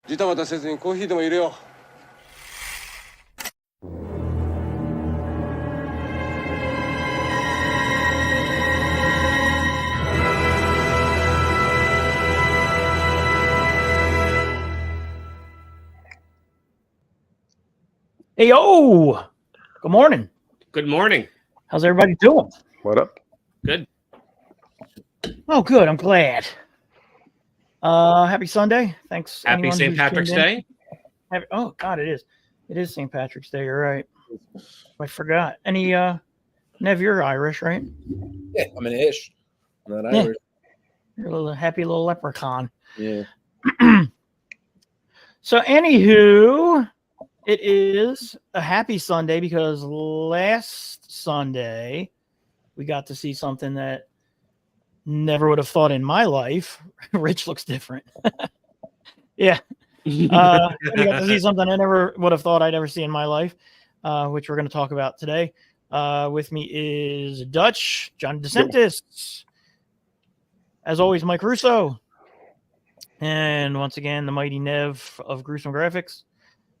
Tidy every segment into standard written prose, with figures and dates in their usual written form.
ジタバタせずにコーヒーでも入れよう。Hey, yo! Good morning. Good morning. How's everybody doing? What up? Good. Oh, good. I'm glad. Happy Sunday. Thanks. Happy anyone St. who's Patrick's tuned in. Day. Oh, God, it is. It is St. Patrick's Day. You're right. I forgot. Nev, you're Irish, right? Yeah, I'm an ish. I'm not Yeah. Irish. You're a little happy little leprechaun. Yeah. So, anywho, it is a happy Sunday because last Sunday we got to see something that never would have thought in my life. Rich looks different. Yeah. We got to see something I never would have thought I'd ever see in my life, which we're going to talk about today. With me is Dutch, John DeSantis, as always, Mike Russo, and once again, the mighty Nev of Gruesome Graphics.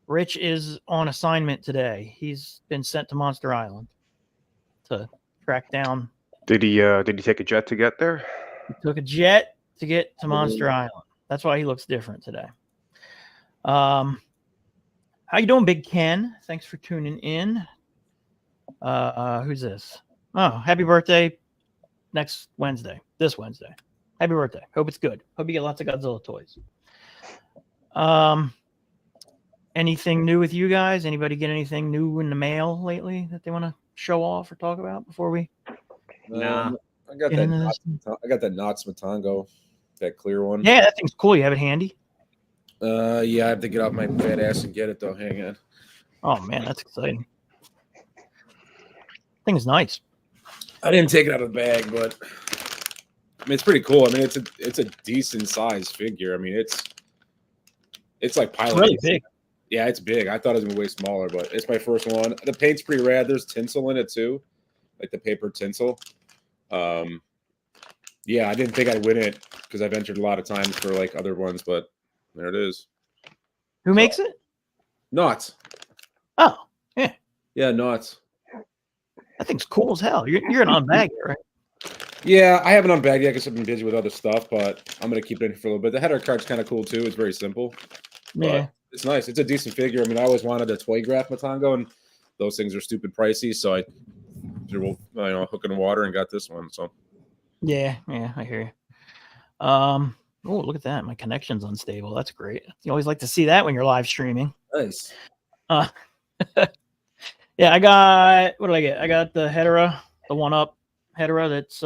Rich is on assignment today. He's been sent to Monster Island to track down. Did he take a jet to get there? He took a jet to get to Monster Island. That's why he looks different today. How you doing, Big Ken? Thanks for tuning in. Who's this? Oh, happy birthday next Wednesday. This Wednesday. Happy birthday. Hope it's good. Hope you get lots of Godzilla toys. Anything new with you guys? Anybody get anything new in the mail lately that they want to show off or talk about before we? Nah. I got Get into this? that Knott's Matango, that clear one. Yeah, that thing's cool. You have it handy? Yeah, I have to get off my fat ass and get it though. Hang on. Oh man, that's exciting. Thing's nice. I didn't take it out of the bag, but I mean it's pretty cool. I mean it's a decent size figure. I mean it's like pilot. It's really big. Yeah, it's big. I thought it was gonna be way smaller, but it's my first one. The paint's pretty rad. There's tinsel in it too, like the paper tinsel. Yeah, I didn't think I'd win it because I've entered a lot of times for like other ones, but there it is. Who makes it? Knott's. Oh, yeah. Yeah, Knott's. That thing's cool as hell. You're an unbagged, right? Yeah, I haven't unbagged yet because I've been busy with other stuff, but I'm gonna keep it in for a little bit. The header card's kind of cool too. It's very simple. Yeah. It's nice. It's a decent figure. I mean, I always wanted a toy graph Matango, and those things are stupid pricey, so I threw hook and water and got this one. So Yeah, I hear you. Oh, look at that. My connection's unstable. That's great. You always like to see that when you're live streaming. nice. Yeah, I got, what did I get? I got the Hedera, the one-up Hedera that's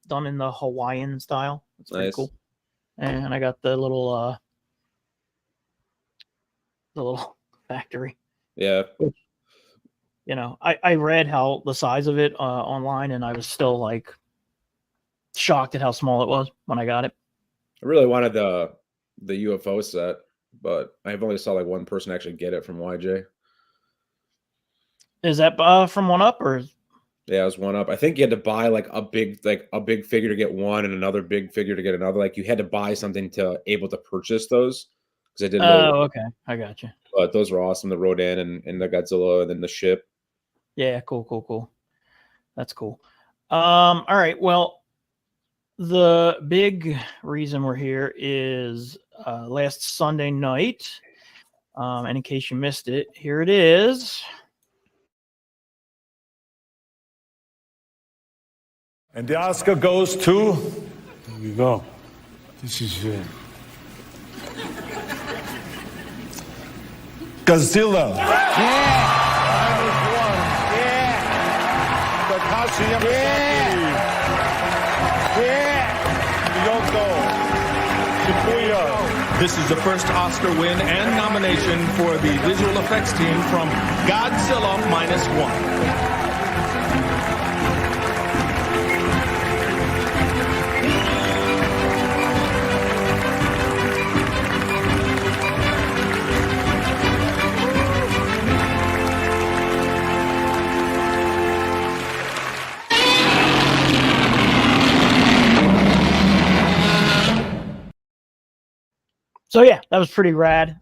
done in the Hawaiian style. It's pretty Nice. cool. And I got the little factory. Yeah. You know, I read how the size of it online, and I was still like shocked at how small it was when I got it. I really wanted the UFO set, but I've only saw like one person actually get it from YJ. Is that from One Up or? Yeah, it was one up. I think you had to buy like a big figure to get one and another big figure to get another. Like you had to buy something to able to purchase those because I didn't know. Oh, okay. I got you. But those were awesome. The Rodan and the Godzilla and then the ship. Yeah, cool. That's cool. All right. Well, the big reason we're here is last Sunday night. And in case you missed it, here it is. And the Oscar goes to. Here we go. This is Godzilla. Takashi Yamazaki. Kyoto. Shibuya. This is the first Oscar win and nomination for the visual effects team from Godzilla Minus One. So yeah, that was pretty rad.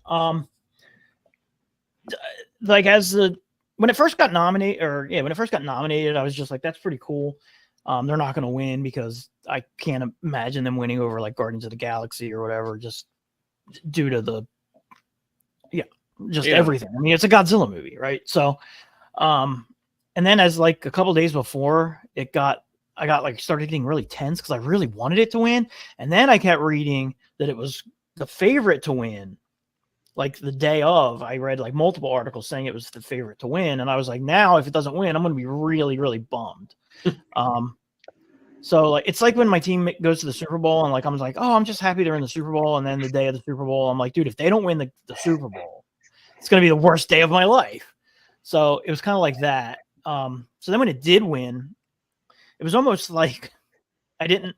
Like when it first got nominated, I was just like, that's pretty cool. They're not going to win because I can't imagine them winning over like Guardians of the Galaxy or whatever, just due to the everything. I mean, it's a Godzilla movie, right? So, and then as like a couple days before I got like started getting really tense because I really wanted it to win, and then I kept reading that it was the favorite to win. Like the day of, I read like multiple articles saying it was the favorite to win, and I was like, now if it doesn't win, I'm going to be really, really bummed. So like it's like when my team goes to the Super Bowl, and like I'm like, oh, I'm just happy they're in the Super Bowl, and then the day of the Super Bowl, I'm like, dude, if they don't win the Super Bowl, it's going to be the worst day of my life. So it was kind of like that. So then when it did win, it was almost like it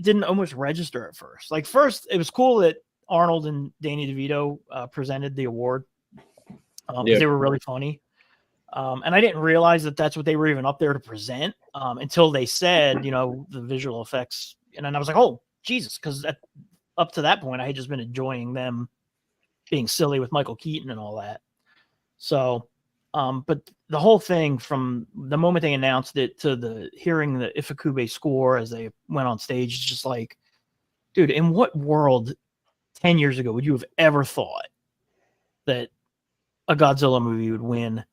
didn't almost register at first. Like first, it was cool that Arnold and Danny DeVito presented the award because they were really funny. And I didn't realize that that's what they were even up there to present until they said, the visual effects. And then I was like, oh, Jesus, because up to that point, I had just been enjoying them being silly with Michael Keaton and all that. So, but the whole thing from the moment they announced it to the hearing the Ifukube score as they went on stage, is just like, dude, in what world 10 years ago would you have ever thought that a Godzilla movie would win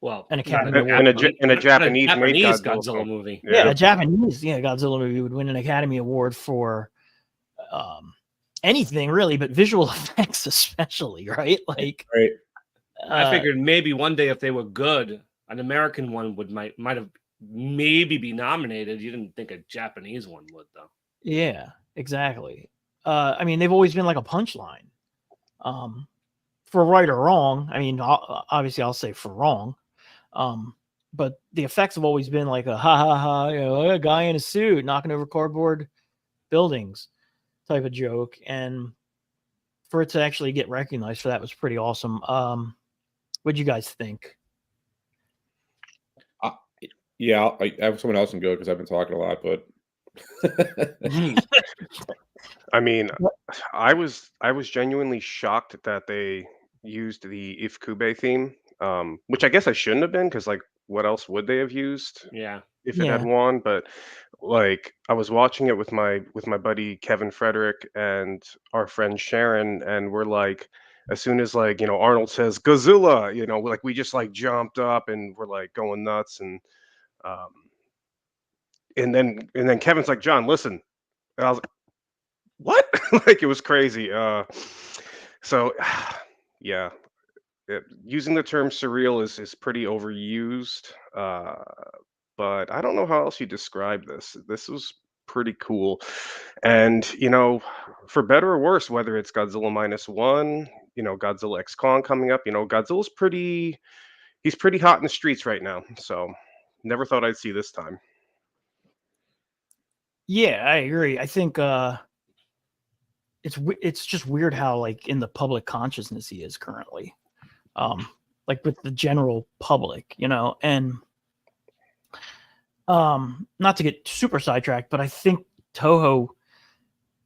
an Academy Award? In a Japanese Godzilla movie. Yeah, a Japanese Godzilla movie would win an Academy Award for anything really, but visual effects especially, right? Like, right. I figured maybe one day if they were good, an American one might have maybe be nominated. You didn't think a Japanese one would, though. Yeah, exactly. I mean, they've always been like a punchline. For right or wrong. I mean, obviously, I'll say for wrong. But the effects have always been like a ha ha ha, a guy in a suit knocking over cardboard buildings type of joke. And for it to actually get recognized for that was pretty awesome. What'd you guys think? Yeah, I have someone else can go because I've been talking a lot, but I mean, I was genuinely shocked that they used the Ifukube theme, which I guess I shouldn't have been because like, what else would they have used? Yeah, if it had won. But like, I was watching it with my buddy Kevin Frederick and our friend Sharon, and we're like, as soon as like Arnold says Godzilla, like we just like jumped up and we're like going nuts, and then Kevin's like, John, listen, and I was like, what? Like it was crazy. So yeah, using the term surreal is pretty overused. But I don't know how else you describe this. This was pretty cool. And for better or worse, whether it's Godzilla -1, Godzilla X Kong coming up, Godzilla's he's pretty hot in the streets right now. So never thought I'd see this time. Yeah, I agree. I think it's just weird how like in the public consciousness he is currently, like with the general public, and not to get super sidetracked, but I think Toho,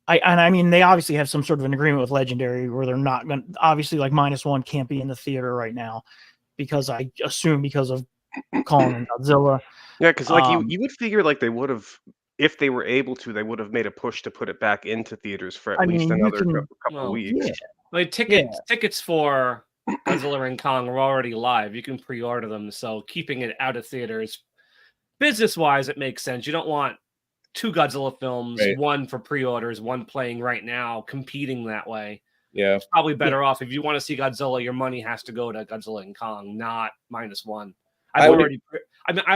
I mean they obviously have some sort of an agreement with Legendary where they're not going to, obviously like -1 can't be in the theater right now because I assume because of Kong and Godzilla. Yeah, because like you would figure like they would have, if they were able to, they would have made a push to put it back into theaters for at least another couple weeks. Yeah. Like tickets for Godzilla and Kong are already live. You can pre-order them, so keeping it out of theaters, business-wise, it makes sense. You don't want two Godzilla films, right, one for pre-orders, one playing right now, competing that way. Yeah, it's probably better off if you want to see Godzilla. Your money has to go to Godzilla and Kong, not -1. I've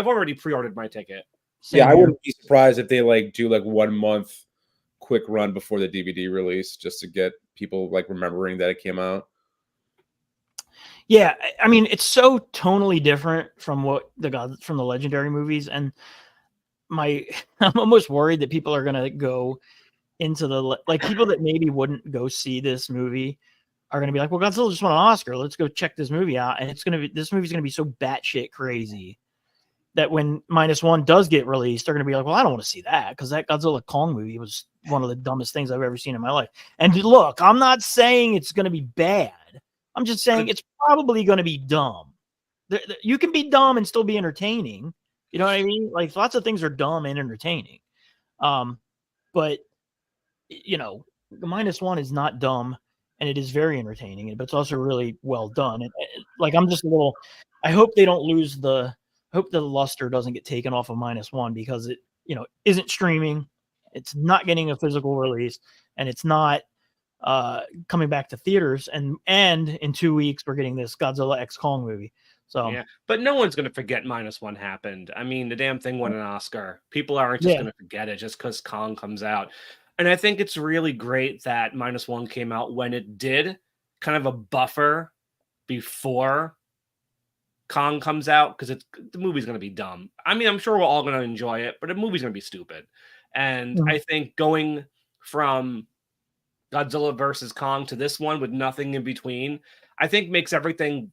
already pre-ordered my ticket. I wouldn't be surprised if they like do like 1 month quick run before the DVD release just to get people like remembering that it came out. Yeah, I mean it's so tonally different from from the Legendary movies, and I'm almost worried that people are gonna go into the people that maybe wouldn't go see this movie are gonna be like, well, Godzilla just won an Oscar, let's go check this movie out, and this movie's gonna be so batshit crazy that when -1 does get released, they're going to be like, well, I don't want to see that because that Godzilla Kong movie was one of the dumbest things I've ever seen in my life. And look, I'm not saying it's going to be bad. I'm just saying it's probably going to be dumb. You can be dumb and still be entertaining. You know what I mean? Like lots of things are dumb and entertaining. But you know, -1 is not dumb and it is very entertaining, but it's also really well done. And like I'm just a little. I hope they don't lose the. I hope the luster doesn't get taken off of -1 because it, you know, isn't streaming. It's not getting a physical release, and it's not coming back to theaters. And in 2 weeks, we're getting this Godzilla X Kong movie. So yeah, but no one's going to forget -1 happened. I mean, the damn thing won an Oscar. People aren't just going to forget it just because Kong comes out. And I think it's really great that -1 came out when it did, kind of a buffer before Kong comes out, because the movie's going to be dumb. I mean, I'm sure we're all going to enjoy it, but the movie's going to be stupid. And I think going from Godzilla versus Kong to this one with nothing in between, I think makes everything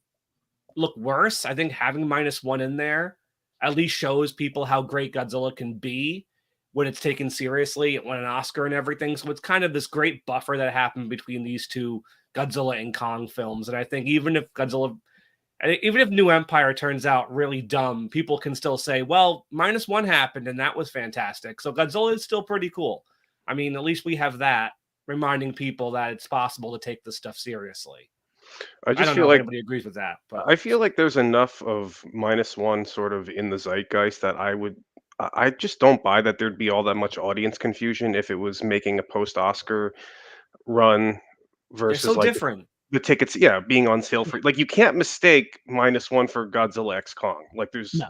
look worse. I think having -1 in there at least shows people how great Godzilla can be when it's taken seriously. It won an Oscar and everything. So it's kind of this great buffer that happened between these two Godzilla and Kong films. And I think even if New Empire turns out really dumb, people can still say, well, -1 happened and that was fantastic. So Godzilla is still pretty cool. I mean, at least we have that reminding people that it's possible to take this stuff seriously. I just don't feel know like if anybody agrees with that, but I feel like there's enough of -1 sort of in the zeitgeist that I just don't buy that there'd be all that much audience confusion if it was making a post-Oscar run they're versus so like different. the tickets, being on sale for like you can't mistake -1 for Godzilla X Kong. Like no.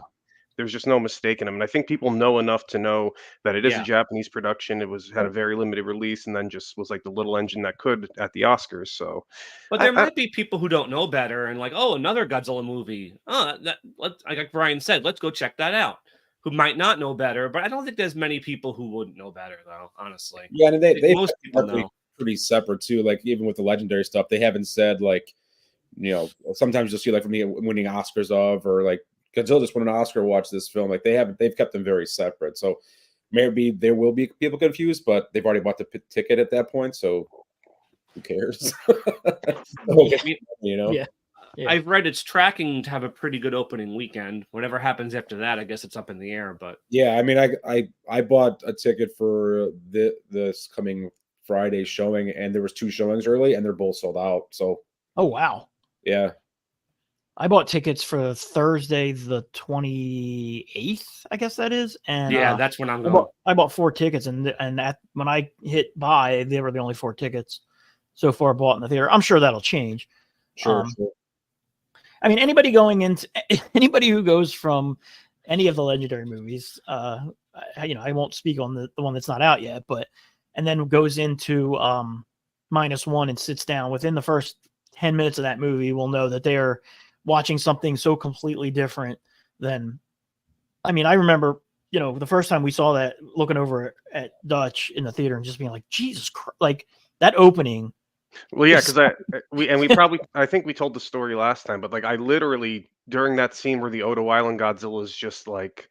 there's just no mistaking them. And I think people know enough to know that it is a Yeah. Japanese production. It had a very limited release and then just was like the little engine that could at the Oscars. So But there might be people who don't know better and like, oh, another Godzilla movie. Oh, like Brian said, let's go check that out. Who might not know better, but I don't think there's many people who wouldn't know better, though. Honestly, Yeah, and they most people know. pretty separate too. Like even with the legendary stuff, they haven't said like, you know, sometimes you'll see like from the winning Oscars of or like Godzilla just won an Oscar. Watch this film. Like they've kept them very separate. So maybe there will be people confused, but they've already bought the ticket at that point. So who cares? You know. Yeah. Yeah. I've read it's tracking to have a pretty good opening weekend. Whatever happens after that, I guess it's up in the air. But Yeah, I mean, I bought a ticket for this coming Friday showing, and there was 2 showings early, and they're both sold out. So Oh wow. yeah, I bought tickets for Thursday the 28th, I guess that is. And yeah, that's when I'm going. I bought 4 tickets, and when I hit buy, they were the only 4 tickets so far bought in the theater. I'm sure that'll change. sure. I mean, anybody who goes from any of the legendary movies, I won't speak on the one that's not out yet, and then goes into -1 and sits down within the first 10 minutes of that movie will know that they are watching something so completely different than. I mean, I remember, the first time we saw that, looking over at Dutch in the theater and just being like, Jesus Christ, like that opening. Well, yeah, because I think we told the story last time, but like I literally during that scene where the Odo Island Godzilla is just like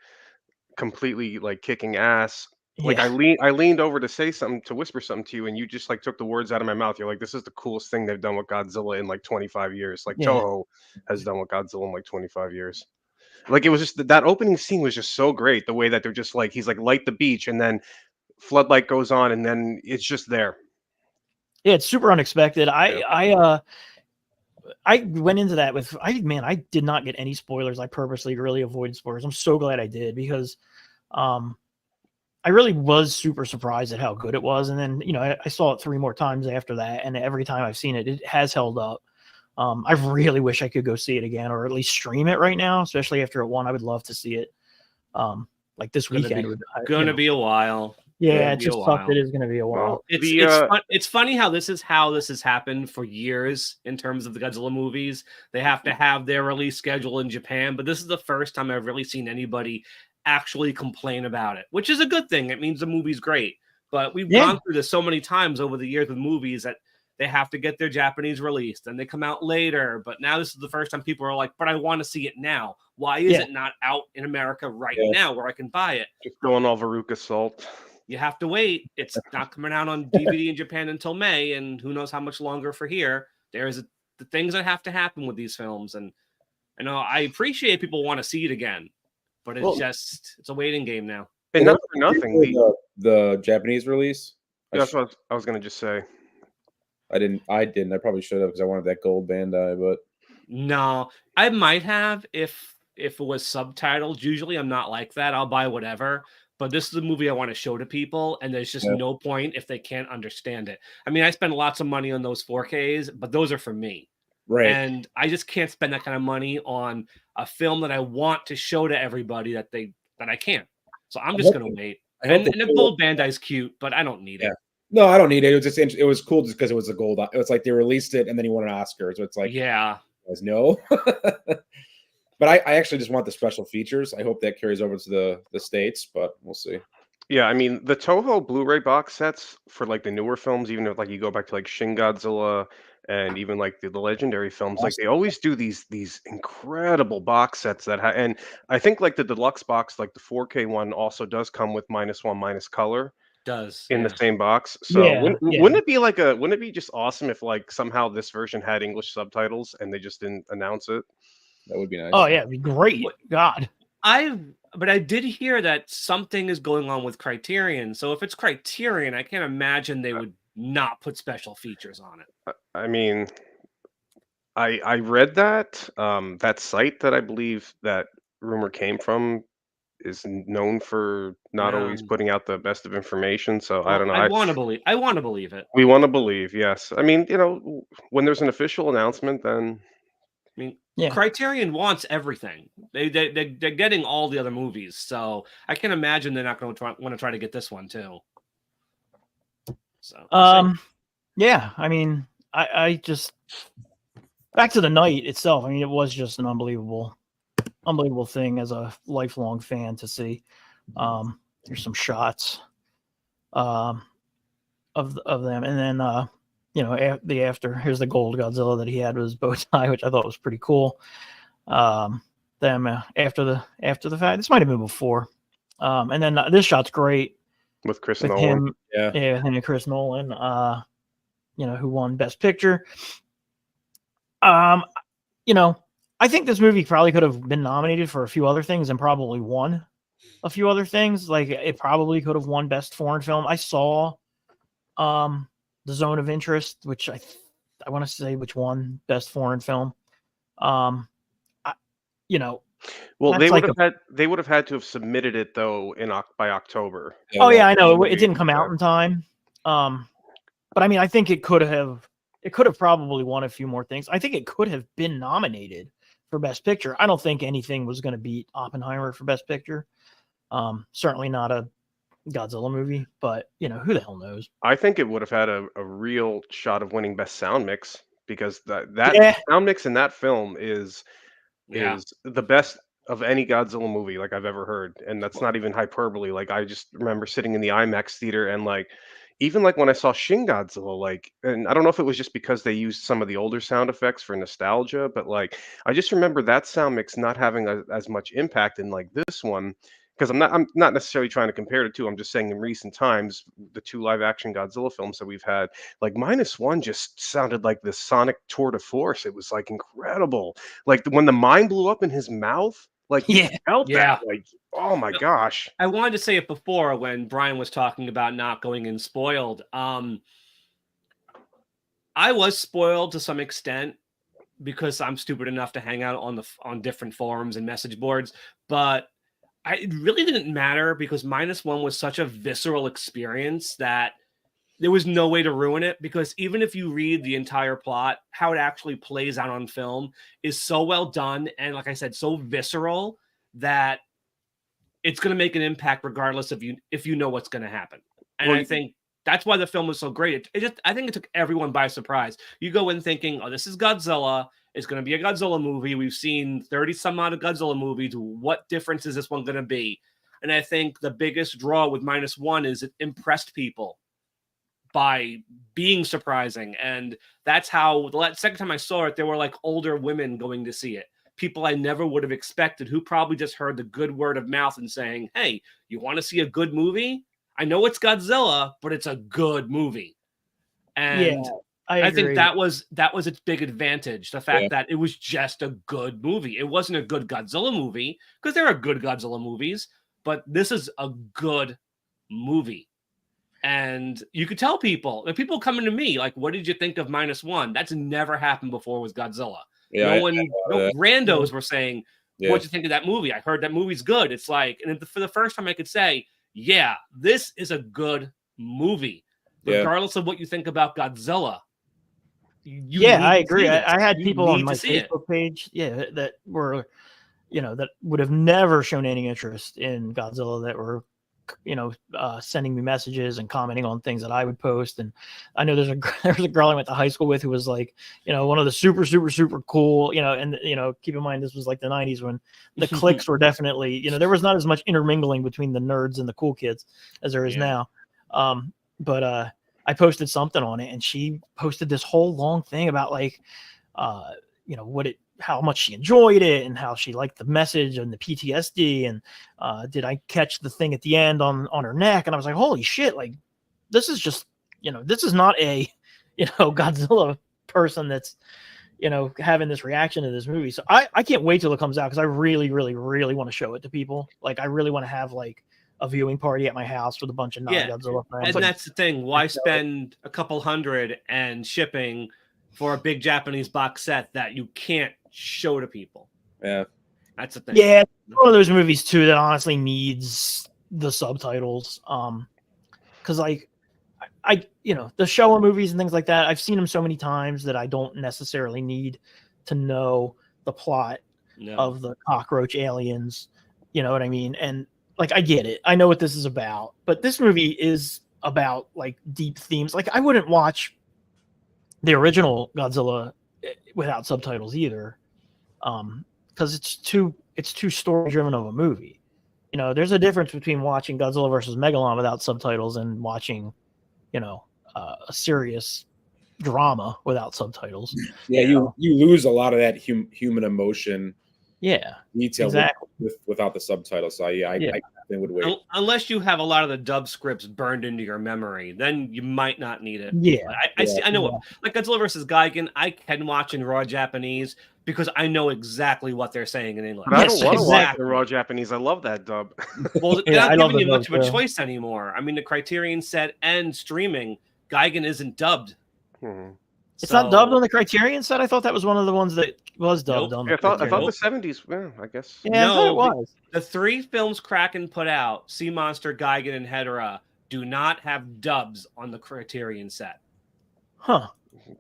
completely like kicking ass. Like Yeah. I leaned over to say something, to whisper something to you, and you just like took the words out of my mouth. You're like, "This is the coolest thing they've done with Godzilla in like 25 years." Like Yeah. Toho has done with Godzilla in like 25 years. Like it was just that opening scene was just so great. The way that they're just like he's like light the beach, and then floodlight goes on, and then it's just there. Yeah, it's super unexpected. Yeah. I went into that with I did not get any spoilers. I purposely really avoided spoilers. I'm so glad I did because I really was super surprised at how good it was. And then, I saw it 3 more times after that, and every time I've seen it, it has held up. I really wish I could go see it again, or at least stream it right now, especially after it won. I would love to see it. Like this weekend. Gonna be a while. Yeah, it's just tough. It is going to be a while. It's funny how this has happened for years in terms of the Godzilla movies. They have to have their release schedule in Japan, but this is the first time I've really seen anybody actually complain about it, which is a good thing. It means the movie's great. But we've gone through this so many times over the years with movies that they have to get their Japanese release, then they come out later. But now this is the first time people are like, but I want to see it now. Why is it not out in America right now where I can buy it? Just going all Veruca Salt. You have to wait. It's not coming out on DVD in Japan until May, and who knows how much longer for here. There's the things that have to happen with these films, and I know I appreciate people want to see it again, but it's a waiting game now. And not for nothing, the Japanese release. That's what I was going to just say. I didn't. I probably should have because I wanted that gold Bandai, but no, I might have if it was subtitled. Usually, I'm not like that. I'll buy whatever. But this is a movie I want to show to people, and there's just no point if they can't understand it. I mean, I spend lots of money on those 4Ks, but those are for me. Right. And I just can't spend that kind of money on a film that I want to show to everybody that I can't. So I'm just going to wait. And the gold Bandai's cute, but I don't need it. No, I don't need it. It was just, it was cool just because it was a gold. It was like they released it and then he won an Oscar. So it's like, guys, no. But I actually just want the special features. I hope that carries over to the States, but we'll see. Yeah, I mean, the Toho Blu-ray box sets for like the newer films, even if like you go back to like Shin Godzilla and even like the legendary films, like they always do these incredible box sets and I think like the deluxe box, like the 4K one, also does come with -1 color. Does in the same box. So wouldn't it be just awesome if like somehow this version had English subtitles and they just didn't announce it? That would be nice. Oh yeah, it'd be great. God. But I did hear that something is going on with Criterion. So if it's Criterion, I can't imagine they would not put special features on it. I mean, I read that that site that I believe that rumor came from is known for not always putting out the best of information. So I don't know. I want to believe it. We want to believe, yes. I mean, when there's an official announcement, then I mean, Criterion wants everything. They're getting all the other movies, so I can imagine they're not going to want to try to get this one too. So, yeah. I mean, I just back to the night itself. I mean, it was just an unbelievable thing as a lifelong fan to see. Here's some shots of them, and then here's the gold Godzilla that he had with his bow tie, which I thought was pretty cool. Them after the fact, this might have been before, and then this shot's great with Chris Nolan. Him and Chris Nolan, who won Best Picture. I think this movie probably could have been nominated for a few other things and probably won a few other things. Like it probably could have won Best Foreign Film. I saw The Zone of Interest, which I want to say which won Best Foreign Film. Well, they would have had to have submitted it though by October. Oh yeah, I know it didn't come out in time. But I mean, I think it could have probably won a few more things. I think it could have been nominated for Best Picture. I don't think anything was going to beat Oppenheimer for Best Picture. Certainly not a Godzilla movie, but who the hell knows? I think it would have had a real shot of winning Best Sound Mix because that sound mix in that film is the best of any Godzilla movie like I've ever heard, and that's not even hyperbole. Like I just remember sitting in the IMAX theater and like even like when I saw Shin Godzilla, like, and I don't know if it was just because they used some of the older sound effects for nostalgia, but like I just remember that sound mix not having as much impact in like this one. Because I'm not necessarily trying to compare the two. I'm just saying in recent times, the 2 live action Godzilla films that we've had, like -1 just sounded like this sonic tour de force. It was like incredible. Like when the mine blew up in his mouth, like you felt that. Like, oh my gosh. I wanted to say it before when Brian was talking about not going in spoiled. I was spoiled to some extent because I'm stupid enough to hang out on different forums and message boards, but it really didn't matter because -1 was such a visceral experience that there was no way to ruin it, because even if you read the entire plot, how it actually plays out on film is so well done. And like I said, so visceral that it's going to make an impact regardless of if you know what's going to happen. And I think that's why the film was so great. I think it took everyone by surprise. You go in thinking, oh, this is Godzilla. It's going to be a Godzilla movie. We've seen 30 some odd of Godzilla movies. What difference is this one going to be? And I think the biggest draw with -1 is it impressed people. by being surprising. And that's how the second time I saw it, there were like older women going to see it. People I never would have expected who probably just heard the good word of mouth and saying, hey, you want to see a good movie? I know it's Godzilla, but it's a good movie. And I think that was its big advantage. The fact that it was just a good movie. It wasn't a good Godzilla movie, because there are good Godzilla movies, but this is a good movie. And you could tell people, like people coming to me, like, what did you think of -1? That's never happened before with Godzilla. Yeah, no randos were saying, what'd you think of that movie? I heard that movie's good. It's like, and for the first time I could say, yeah, this is a good movie. Regardless of what you think about Godzilla. I agree. I had people on my Facebook page, that were, that would have never shown any interest in Godzilla, that were, sending me messages and commenting on things that I would post. And I know there's a girl I went to high school with who was like, one of the super, super, super cool, and, keep in mind, this was like the 90s when the cliques were definitely, there was not as much intermingling between the nerds and the cool kids as there is now. But I posted something on it, and she posted this whole long thing about like, how much she enjoyed it and how she liked the message and the PTSD. And did I catch the thing at the end on her neck? And I was like, holy shit. Like, this is just, this is not a, Godzilla person that's, having this reaction to this movie. So I can't wait till it comes out, because I really, really, really want to show it to people. Like, I really want to have like a viewing party at my house with a bunch of non-Godzilla fans. And that's the thing. Why spend a couple $100 and shipping for a big Japanese box set that you can't show to people? Yeah. That's the thing. Yeah. One of those movies too that honestly needs the subtitles. Because like the Showa movies and things like that, I've seen them so many times that I don't necessarily need to know the plot of the cockroach aliens. You know what I mean? And like, I get it. I know what this is about, but this movie is about like deep themes. Like, I wouldn't watch the original Godzilla without subtitles either. Because it's too story driven of a movie. There's a difference between watching Godzilla versus Megalon without subtitles and watching, a serious drama without subtitles. Yeah, you lose a lot of that human emotion. Yeah, detail exactly. without the subtitles. So I would wait. Unless you have a lot of the dub scripts burned into your memory, then you might not need it. Yeah, I know. Like Godzilla versus Gigan, I can watch in raw Japanese because I know exactly what they're saying in English. But I don't want to watch in raw Japanese. I love that dub. Well, they're not giving you much of a choice anymore. I mean, the Criterion set and streaming, Gigan isn't dubbed. It's not dubbed on the Criterion set. I thought that was one of the ones that was dubbed on. I thought the 70s. Yeah, I guess. Yeah, no, it was. The 3 films Kraken put out, Sea Monster, Gigan, and Hedorah, do not have dubs on the Criterion set. Huh.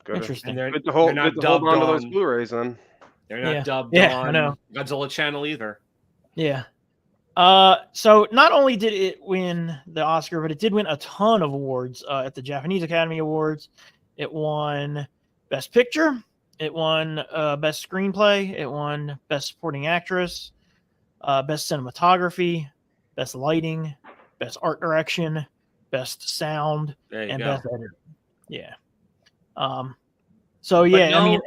Good. Interesting. Good to hold on to those Blu-rays then. They're not dubbed on Godzilla Channel either. Yeah. So not only did it win the Oscar, but it did win a ton of awards at the Japanese Academy Awards. It won Best Picture. It won Best Screenplay. It won Best Supporting Actress, Best Cinematography, Best Lighting, Best Art Direction, Best Sound, and Best Editing. Yeah. So yeah, I mean,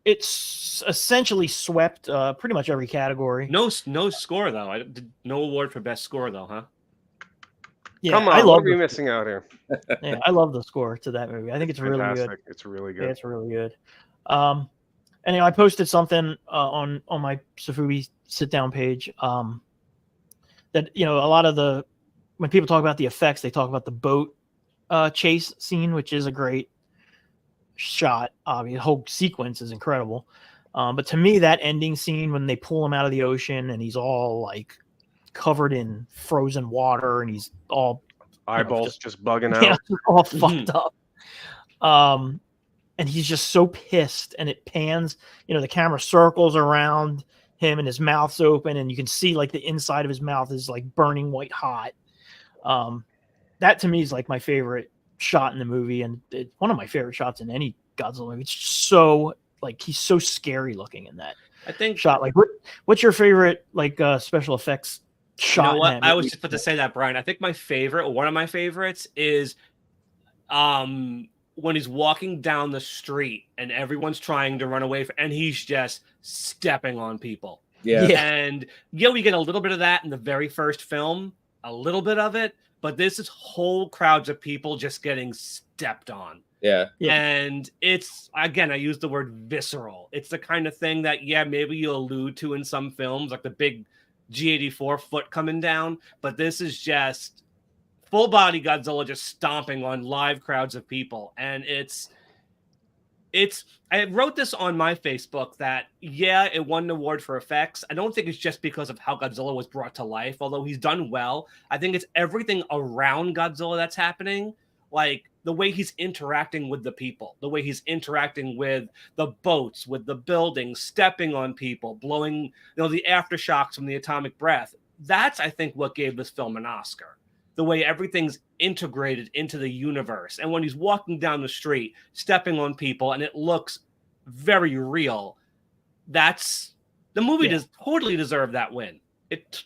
it's essentially swept pretty much every category. No score though. No award for Best Score though, huh? Yeah, come on, what are we missing out here? Yeah, I love the score to that movie. I think it's really good. It's really good. Yeah, it's really good. And I posted something on my Safubi sit down page that a lot of when people talk about the effects, they talk about the boat chase scene, which is a great shot. The whole sequence is incredible. But to me, that ending scene when they pull him out of the ocean and he's all like covered in frozen water and he's all eyeballs just bugging out, all fucked up. And he's just so pissed, and it pans, the camera circles around him and his mouth's open and you can see like the inside of his mouth is like burning white hot. That to me is like my favorite shot in the movie, and it's one of my favorite shots in any Godzilla movie. It's just so like he's so scary looking in that shot. Like what's your favorite like special effects shot? I was just about to say that, Brian. I think my favorite, or one of my favorites, is when he's walking down the street and everyone's trying to run away and he's just stepping on people. Yeah. And yeah, we get a little bit of that in the very first film, a little bit of it, but this is whole crowds of people just getting stepped on. Yeah. And it's, again, I use the word visceral. It's the kind of thing that, yeah, maybe you allude to in some films, like the big G84 foot coming down, but this is just full body Godzilla just stomping on live crowds of people. And I wrote this on my Facebook that, yeah, it won an award for effects. I don't think it's just because of how Godzilla was brought to life, although he's done well. I think it's everything around Godzilla that's happening. Like the way he's interacting with the people, the way he's interacting with the boats, with the buildings, stepping on people, blowing, the aftershocks from the atomic breath. That's, I think, what gave this film an Oscar. The way everything's integrated into the universe. And when he's walking down the street, stepping on people, and it looks very real, that's the movie does totally deserve that win. It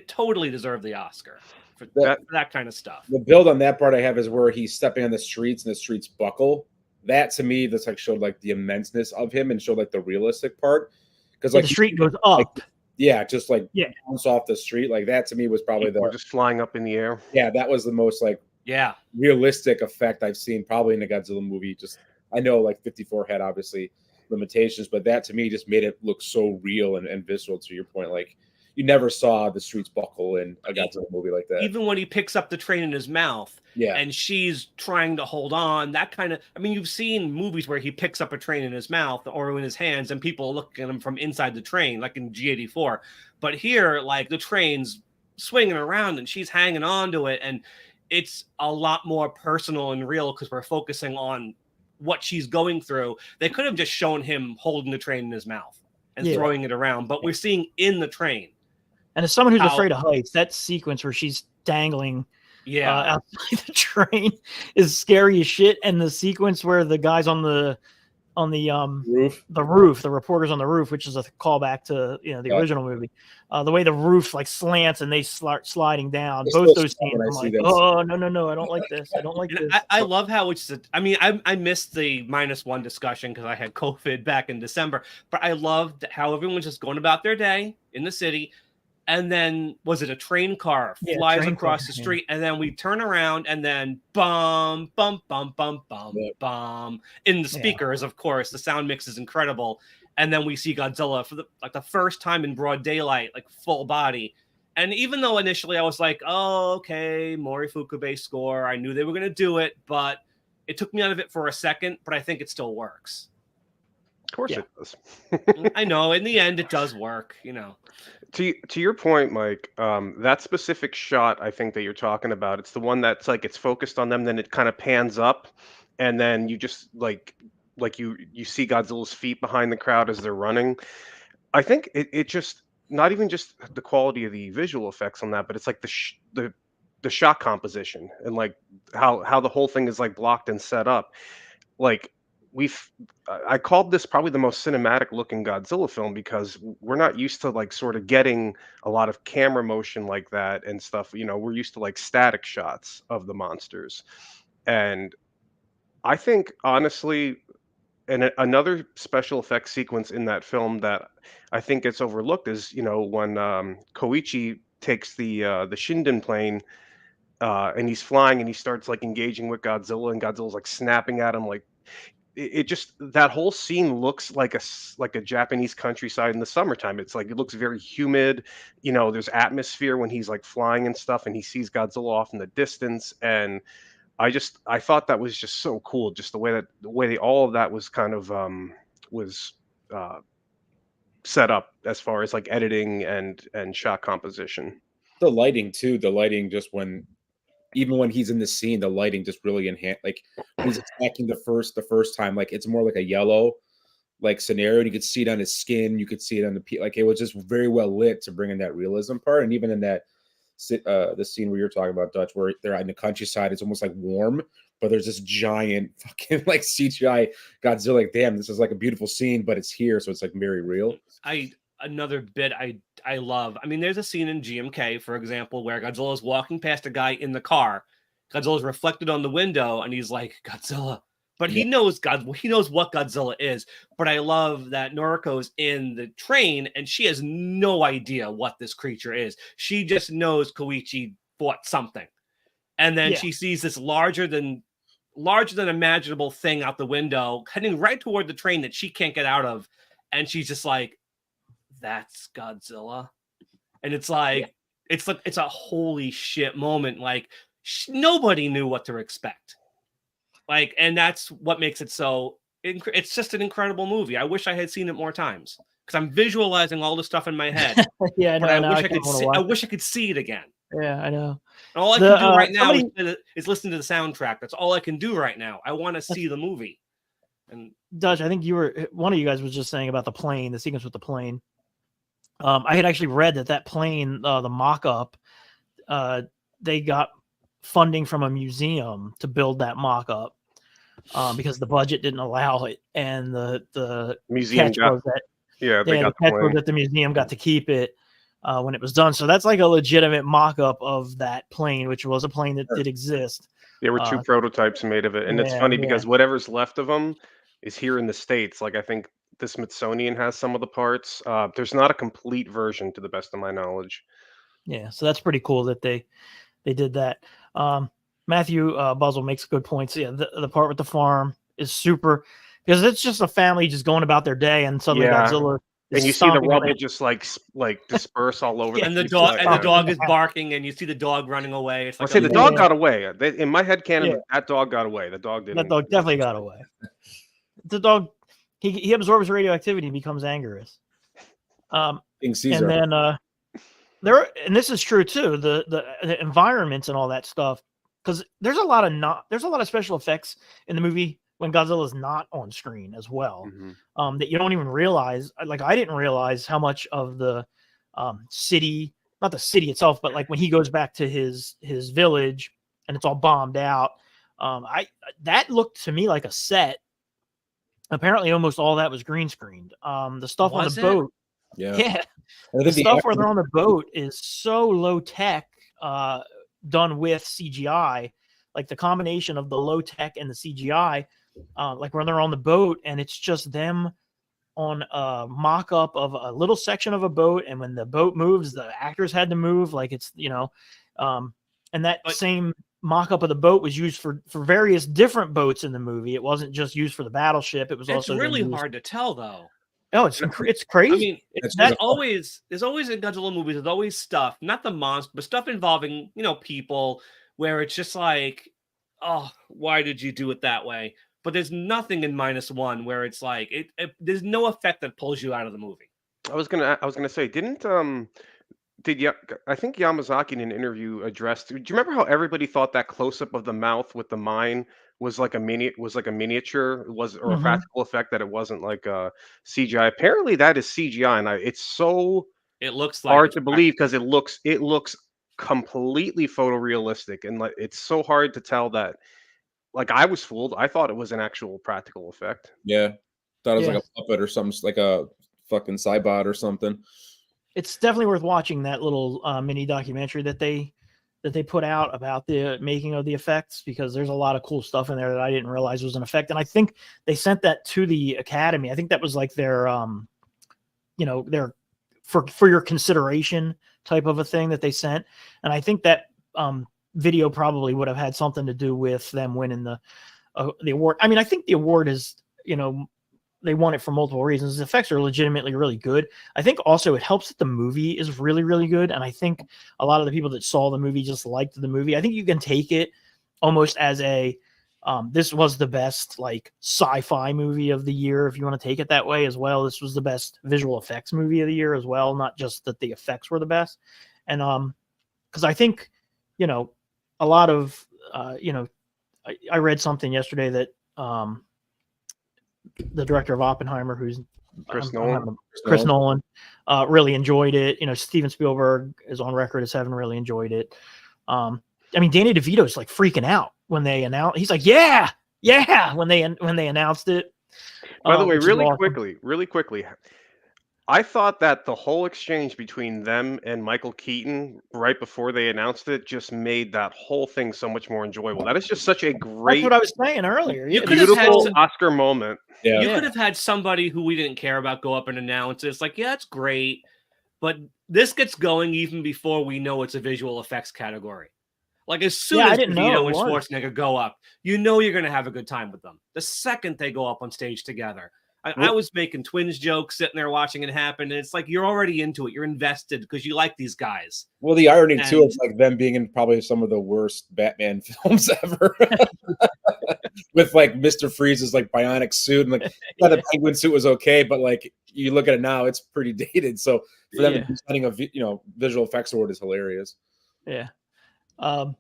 totally deserved the Oscar for that kind of stuff. The build on that part I have is where he's stepping on the streets and the streets buckle. That to me, that's like showed like the immenseness of him and showed like the realistic part. Because like the street goes up. Just like bounce off the street. Like that to me was probably Or just flying up in the air. Yeah, that was the most like realistic effect I've seen probably in a Godzilla movie. Just I know like 54 had obviously limitations, but that to me just made it look so real and visceral. To your point, like you never saw the streets buckle in a Godzilla movie like that. Even when he picks up the train in his mouth, and she's trying to hold on, that kind of. I mean, you've seen movies where he picks up a train in his mouth or in his hands, and people look at him from inside the train, like in G84. But here, like the train's swinging around and she's hanging on to it, and it's a lot more personal and real because we're focusing on what she's going through. They could have just shown him holding the train in his mouth and throwing it around, but we're seeing in the train. And as someone who's afraid of heights, that sequence where she's dangling outside the train is scary as shit. And the sequence where the guys on the roof, the reporters on the roof, which is a callback to the original movie, the way the roof like slants and they start sliding down. Both those scenes, I'm like, oh no, I don't like this. I don't like this. I love how I missed the -1 discussion because I had COVID back in December, but I loved how everyone's just going about their day in the city. And then, was it a train car flies across the street? And then we turn around and then bum, bum, bum, bum, bum, bum. In the speakers, of course, the sound mix is incredible. And then we see Godzilla for the first time in broad daylight, like full body. And even though initially I was like, oh, okay, Mori Fukube score. I knew they were going to do it, but it took me out of it for a second, but I think it still works. Of course it does. I know. In the end, it does work, To your point, Mike, that specific shot I think that you're talking about, it's the one that's like it's focused on them, then it kind of pans up, and then you just like you see Godzilla's feet behind the crowd as they're running. I think it just not even just the quality of the visual effects on that, but it's like the shot composition and like how the whole thing is like blocked and set up. Like I called this probably the most cinematic looking Godzilla film because we're not used to like sort of getting a lot of camera motion like that and stuff. We're used to like static shots of the monsters. And I think honestly, and another special effects sequence in that film that I think gets overlooked is, when Koichi takes the Shinden plane and he's flying and he starts like engaging with Godzilla and Godzilla's like snapping at him like, it just that whole scene looks like a Japanese countryside in the summertime. It's like it looks very humid. There's atmosphere when he's like flying and stuff, and he sees Godzilla off in the distance. And I thought that was just so cool. Just the way all of that was kind of set up as far as like editing and shot composition. The lighting too. The lighting just even when he's in the scene, the lighting just really enhanced. Like when he's attacking the first time, like it's more like a yellow like scenario. And you could see it on his skin. You could see it on like it was just very well lit to bring in that realism part. And even in that the scene where you're talking about, Dutch, where they're in the countryside, it's almost like warm, but there's this giant fucking like CGI Godzilla. Like, damn, this is like a beautiful scene, but it's here, so it's like very real. Another bit I love. I mean, there's a scene in GMK, for example, where Godzilla is walking past a guy in the car, Godzilla's reflected on the window, and he's like, Godzilla. But he knows he knows what Godzilla is. But I love that Noriko's in the train, and she has no idea what this creature is. She just knows Koichi fought something. And then she sees this larger than imaginable thing out the window, heading right toward the train that she can't get out of. And she's just like, that's Godzilla. And it's like, it's a holy shit moment. Like, nobody knew what to expect. Like, and that's what makes it so. It's just an incredible movie. I wish I had seen it more times because I'm visualizing all the stuff in my head. Yeah, but I wish I could see. I wish I could see it again. Yeah, I know. And all I can do right now is listen to the soundtrack. That's all I can do right now. I want to see the movie. And Dutch, I think one of you guys was just saying about the plane, the sequence with the plane. I had actually read that plane, the mock-up, they got funding from a museum to build that mock-up because the budget didn't allow it, and the museum got that the museum got to keep it when it was done. So that's like a legitimate mock-up of that plane, which was a plane that did exist. There were 2 prototypes made of it, and it's funny because whatever's left of them is here in the States. Like I think the Smithsonian has some of the parts. There's not a complete version, to the best of my knowledge. Yeah, so that's pretty cool that they did that. Matthew Buzzle makes good points. Yeah, the part with the farm is super because it's just a family just going about their day, and suddenly Godzilla. And you see the rubble just like disperse all over. And the dog is barking, and you see the dog running away. It's like the dog got away. In my head canon, that dog got away. The dog didn't. That dog definitely got away. The dog, he absorbs radioactivity and becomes angrious. And then and this is true too. The environments and all that stuff, because there's a lot of special effects in the movie when Godzilla is not on screen as well, that you don't even realize. Like I didn't realize how much of the city, not the city itself, but like when he goes back to his village and it's all bombed out. That looked to me like a set. Apparently, almost all that was green screened. The stuff on the boat, the stuff where they're on the boat is so low tech, done with CGI. Like the combination of the low tech and the CGI, like when they're on the boat and it's just them on a mock up of a little section of a boat, and when the boat moves, the actors had to move. Like it's and that same mock-up of the boat was used for various different boats in the movie. It wasn't just used for the battleship. It was also really hard to tell though. Oh, it's crazy. I mean, there's always in Godzilla movies, there's always stuff, not the monster, but stuff involving, people, where it's just like, oh, why did you do it that way? But there's nothing in -1 where it's like there's no effect that pulls you out of the movie. I was gonna say, I think Yamazaki in an interview addressed? Do you remember how everybody thought that close up of the mouth with the mine was like a miniature, or a practical effect, that it wasn't like a CGI? Apparently, that is CGI, and it looks like hard to believe because it looks completely photorealistic, and like it's so hard to tell that. Like I was fooled. I thought it was an actual practical effect. Yeah, thought it was like a puppet or something, like a fucking Cybot or something. It's definitely worth watching that little mini documentary that they put out about the making of the effects, because there's a lot of cool stuff in there that I didn't realize was an effect. And I think they sent that to the Academy. I think that was like their their for your consideration type of a thing that they sent. And I think that video probably would have had something to do with them winning the award. I mean, I think the award is, they won it for multiple reasons. The effects are legitimately really good. I think also it helps that the movie is really, really good. And I think a lot of the people that saw the movie just liked the movie. I think you can take it almost as this was the best like sci-fi movie of the year, if you want to take it that way as well. This was the best visual effects movie of the year as well, not just that the effects were the best. And because I think, a lot of I read something yesterday that the director of Oppenheimer, who's Chris Nolan, really enjoyed it. Steven Spielberg is on record as having really enjoyed it. I mean, Danny DeVito's like freaking out when they announced. He's like, yeah, when they announced it. By the way, really quickly, I thought that the whole exchange between them and Michael Keaton right before they announced it just made that whole thing so much more enjoyable. That is just such a That's great, what I was saying earlier. You Yeah, could it's have had beautiful so- Oscar moment. Yeah. You could have had somebody who we didn't care about go up and announce it. It's like, yeah, it's great, but this gets going even before we know it's a visual effects category. Like as soon Yeah, I as didn't know DeVito it and was. Schwarzenegger go up, you know you're going to have a good time with them. The second they go up on stage together, I Well- was making twins jokes sitting there watching it happen, and it's like you're already into it. You're invested because you like these guys. Well, the irony too And- is like them being in probably some of the worst Batman films ever, with like Mr. Freeze's like bionic suit, and like yeah, the Penguin suit was okay, but like you look at it now, it's pretty dated. So for them to be signing a visual effects award is hilarious. Yeah. And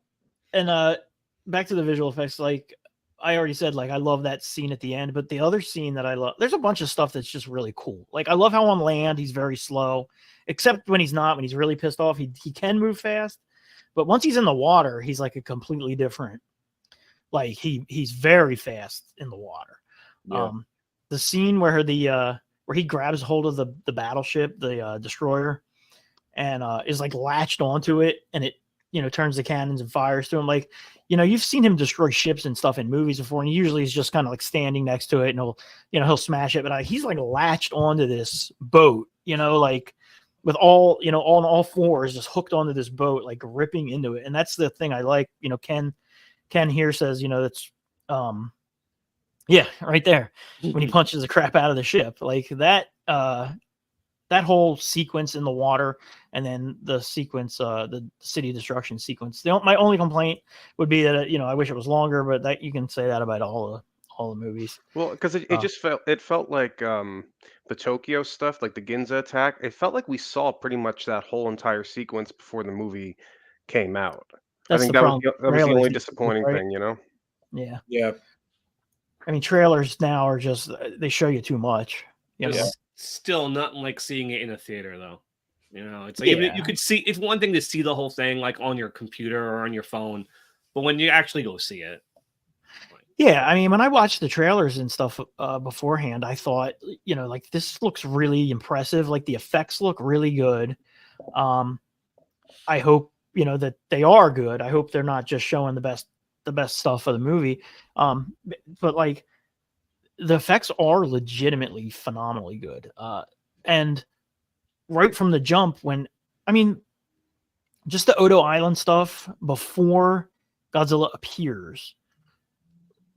back to the visual effects, like I already said, like I love that scene at the end, but the other scene that I love, there's a bunch of stuff that's just really cool. Like I love how on land he's very slow, except when he's not, when he's really pissed off, he can move fast. But once he's in the water, he's like a completely different, like he's very fast in the water. Yeah. The scene where where he grabs hold of the battleship, the destroyer, and is like latched onto it, and it turns the cannons and fires through him. Like, you've seen him destroy ships and stuff in movies before, and usually he's just kind of like standing next to it, and he'll smash it. But he's like latched onto this boat, like with all on all fours, just hooked onto this boat, like ripping into it. And that's the thing I like. Ken here says, that's yeah, right there when he punches the crap out of the ship, like that. That whole sequence in the water, and then the sequence, the city destruction sequence. My only complaint would be that I wish it was longer, but that you can say that about all the movies. Well, because it just felt like the Tokyo stuff, like the Ginza attack. It felt like we saw pretty much that whole entire sequence before the movie came out. That's I think the that was problem. the only Trailers, disappointing right? thing, Yeah. Yeah. I mean, trailers now are just they show you too much. It's still nothing like seeing it in a theater, though. It's like even you could see. It's one thing to see the whole thing like on your computer or on your phone, but when you actually go see it. Yeah, I mean, when I watched the trailers and stuff beforehand, I thought, like this looks really impressive. Like the effects look really good. I hope that they are good. I hope they're not just showing the best stuff of the movie. But like the effects are legitimately phenomenally good. And right from the jump, just the Odo Island stuff before Godzilla appears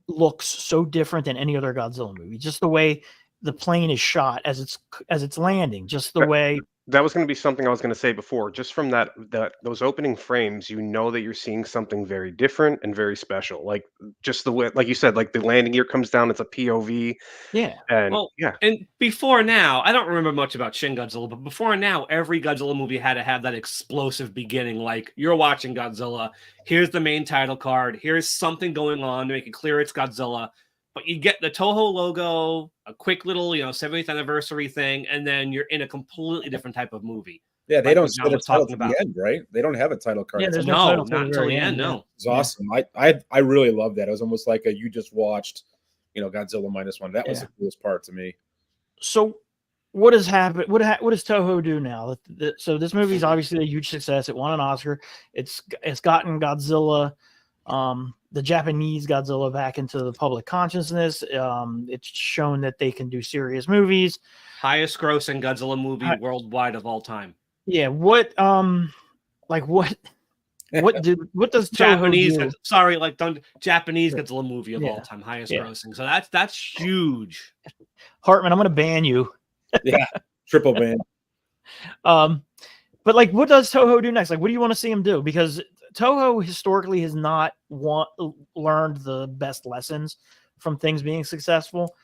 looks so different than any other Godzilla movie. Just the way the plane is shot as it's landing, just the way. That was going to be something I was going to say before. Just from those opening frames, that you're seeing something very different and very special. Like just the way, like you said, like the landing gear comes down, it's a POV. Yeah. And Well, yeah. And before now, I don't remember much about Shin Godzilla, but before now, every Godzilla movie had to have that explosive beginning. Like you're watching Godzilla, here's the main title card, here's something going on to make it clear it's Godzilla. But you get the Toho logo, a quick little, 70th anniversary thing, and then you're in a completely different type of movie. Yeah, they Like don't what say John the was title talking to about. the end, right? They don't have a title card. Yeah, It's there's No, title not until the end. No. It's awesome. I really love that. It was almost like you just watched, Godzilla -1. That was the coolest part to me. So what has happened? What does Toho do now? So this movie is obviously a huge success. It won an Oscar. It's gotten Godzilla, the Japanese Godzilla, back into the public consciousness. It's shown that they can do serious movies. Highest grossing Godzilla movie worldwide of all time. Yeah. What does Toho Japanese? do? Sorry, Japanese Godzilla movie of all time, highest grossing. So that's huge. Hartman, I'm going to ban you. Yeah, triple ban. But like, what does Toho do next? Like, what do you want to see him do? Because Toho historically has not learned the best lessons from things being successful.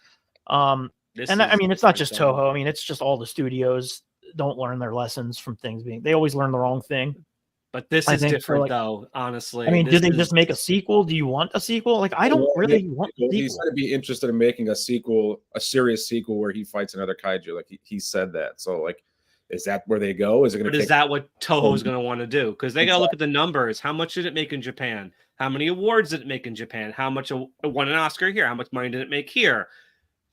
It's not just Toho. I mean, it's just all the studios don't learn their lessons from things they always learn the wrong thing. But this is different, though, honestly. I mean, do they just make a sequel? Do you want a sequel? Like, I don't really want a sequel. He said to be interested in making a sequel, a serious sequel where he fights another kaiju. Like he said that. So like, is that where they go? Is it going to? Is that what Toho's going to want to do? Because they got to look at the numbers. How much did it make in Japan? How many awards did it make in Japan? How much it won an Oscar here? How much money did it make here?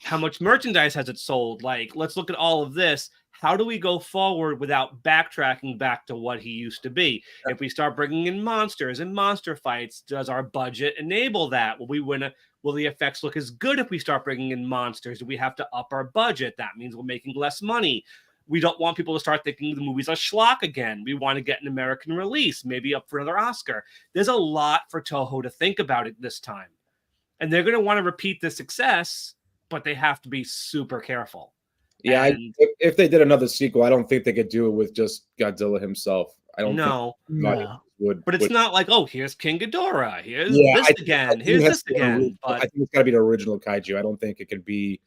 How much merchandise has it sold? Like, let's look at all of this. how do we go forward without backtracking back to what he used to be? If we start bringing in monsters and monster fights, does our budget enable that? Will we win will the effects look as good if we start bringing in monsters? Do we have to up our budget? That means we're making less money. We don't want people to start thinking the movie's a schlock again. We want to get an American release, maybe up for another Oscar. There's a lot for Toho to think about it this time. And they're going to want to repeat the success, but they have to be super careful. Yeah, if they did another sequel, I don't think they could do it with just Godzilla himself. I don't think would. But it's not like, oh, here's King Ghidorah. Here's Here's this again. But I think it's got to be the original kaiju. I don't think it could be,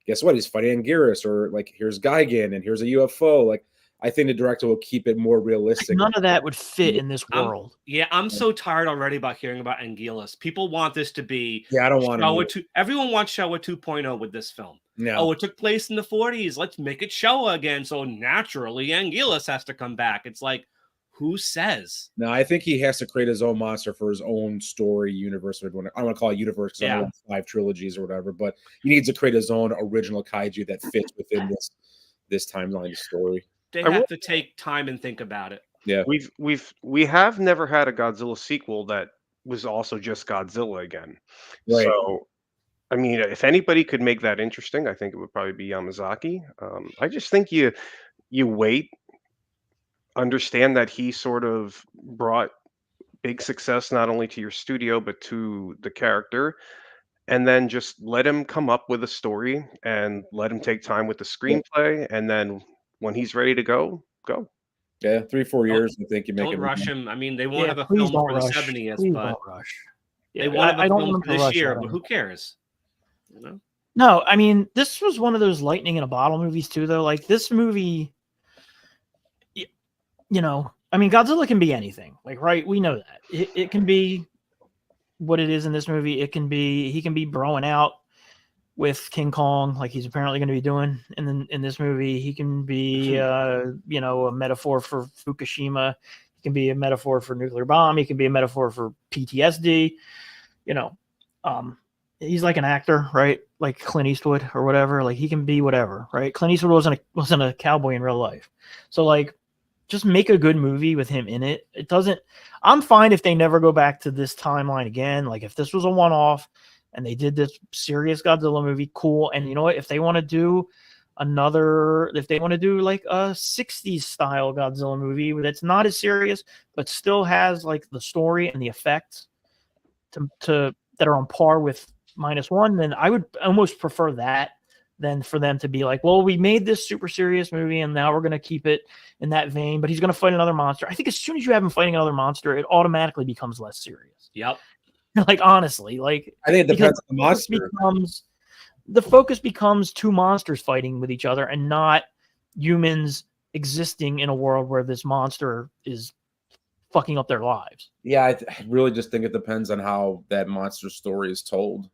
guess what? He's fighting Anguirus, or like, here's Gigan and here's a UFO. Like, I think the director will keep it more realistic. None of that would fit in this world. I'm so tired already about hearing about Anguirus. People want this to be. Yeah, I don't want to. Everyone wants Showa 2.0 with this film. No. Oh, it took place in the 40s. Let's make it Showa again. So naturally, Anguirus has to come back. It's like, who says? No, I think he has to create his own monster for his own story universe. I don't want to call it universe because I know it's 5 trilogies or whatever, but he needs to create his own original kaiju that fits within this timeline story. They have to take time and think about it. Yeah, we have never had a Godzilla sequel that was also just Godzilla again. Right. So, I mean, if anybody could make that interesting, I think it would probably be Yamazaki. I just think you wait, understand that he sort of brought big success not only to your studio but to the character, and then just let him come up with a story and let him take time with the screenplay, and then when he's ready to go. Yeah, 3-4 years. I think you make it. Don't rush him. I mean, they won't have a film for the 70th, but don't rush. They won't have a film for this year. But who cares? You know? No, I mean, this was one of those lightning in a bottle movies too, though. Like, this movie, you know, I mean, Godzilla can be anything. Like, right? We know that it can be what it is in this movie. He can be broing out with King Kong, like he's apparently going to be doing in this movie. He can be, a metaphor for Fukushima. He can be a metaphor for nuclear bomb. He can be a metaphor for PTSD. He's like an actor, right? Like Clint Eastwood or whatever. Like, he can be whatever, right? Clint Eastwood wasn't a cowboy in real life, so like, just make a good movie with him in it. It doesn't. I'm fine if they never go back to this timeline again. Like, if this was a one-off and they did this serious Godzilla movie, cool. And you know what? If they want to do like a 60s style Godzilla movie that's not as serious, but still has like the story and the effects to that are on par with -1, then I would almost prefer that than for them to be like, well, we made this super serious movie and now we're going to keep it in that vein, but he's going to fight another monster. I think as soon as you have him fighting another monster, it automatically becomes less serious. Yep. Like, honestly, like, I think it depends on the monster. The focus becomes 2 monsters fighting with each other and not humans existing in a world where this monster is fucking up their lives. Yeah, I really just think it depends on how that monster story is told.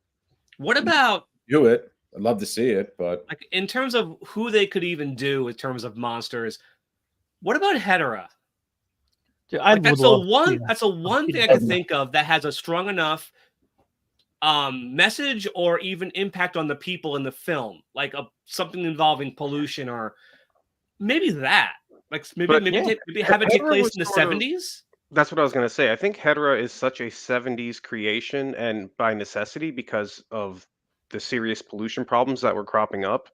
What about do it? I'd love to see it, but like in terms of who they could even do in terms of monsters, what about Hedorah? Dude, that's a one thing I could think of that has a strong enough message or even impact on the people in the film, like something involving pollution, or maybe that, like maybe have it take place in the 70s. That's what I was going to say. I think Hedorah is such a 70s creation, and by necessity, because of the serious pollution problems that were cropping up